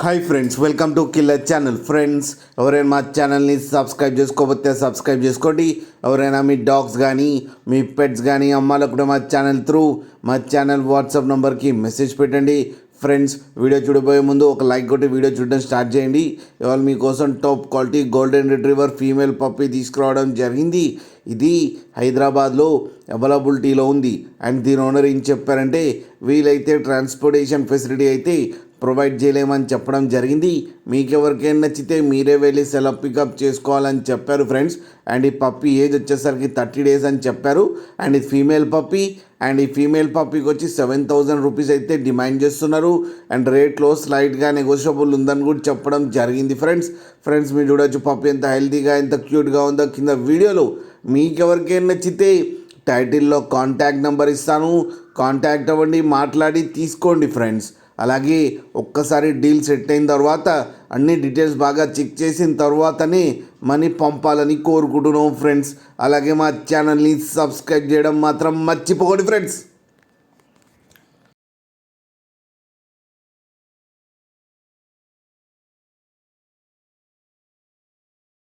Hi friends, welcome to killer channel. Friends, ఎవరైనా మా ఛానల్ని సబ్స్క్రైబ్ చేసుకోకపోతే సబ్స్క్రైబ్ చేసుకోండి. ఎవరైనా మీ డాగ్స్ కానీ మీ పెట్స్ కానీ అమ్మాలకు కూడా మా ఛానల్ వాట్సాప్ నెంబర్కి మెసేజ్ పెట్టండి. ఫ్రెండ్స్, వీడియో చూడబోయే ముందు ఒక లైక్ కొట్టి వీడియో చూడడం స్టార్ట్ చేయండి. ఇవాళ మీకోసం top quality golden retriever female puppy తీసుకురావడం జరిగింది. ఇది హైదరాబాద్లో అవైలబిలిటీలో ఉంది. అండ్ దీని ఓనర్ ఏం చెప్పారంటే, వీలైతే ట్రాన్స్పోర్టేషన్ ఫెసిలిటీ అయితే ప్రొవైడ్ చేయలేమని చెప్పడం జరిగింది. మీకు ఎవరికైనా నచ్చితే మీరే వెళ్ళి సెలవు పికప్ చేసుకోవాలని చెప్పారు ఫ్రెండ్స్. అండ్ ఈ పప్పీ ఏజ్ వచ్చేసరికి 30 days అని చెప్పారు. అండ్ ఇది ఫీమేల్ పప్పీ. అండ్ ఈ ఫీమేల్ పప్పీకి వచ్చి 7,000 రూపీస్ అయితే డిమాండ్ చేస్తున్నారు. అండ్ రేట్లో స్లైట్గా నెగోషియబుల్ ఉందని కూడా చెప్పడం జరిగింది ఫ్రెండ్స్ మీరు చూడొచ్చు పప్పీ ఎంత హెల్తీగా ఎంత క్యూట్గా ఉందో కింద వీడియోలో. మీకు ఎవరికైనా నచ్చితే టైటిల్లో కాంటాక్ట్ నెంబర్ ఇస్తాను, కాంటాక్ట్ అవ్వండి, మాట్లాడి తీసుకోండి ఫ్రెండ్స్. అలాగే ఒక్కసారి డీల్ సెట్ అయిన తర్వాత అన్ని డీటెయిల్స్ బాగా చెక్ చేసిన తర్వాతనే మనీ పంపాలని కోరుకుంటున్నాం ఫ్రెండ్స్. అలాగే మా ఛానల్ని సబ్స్క్రైబ్ చేయడం మాత్రం మర్చిపోకండి ఫ్రెండ్స్.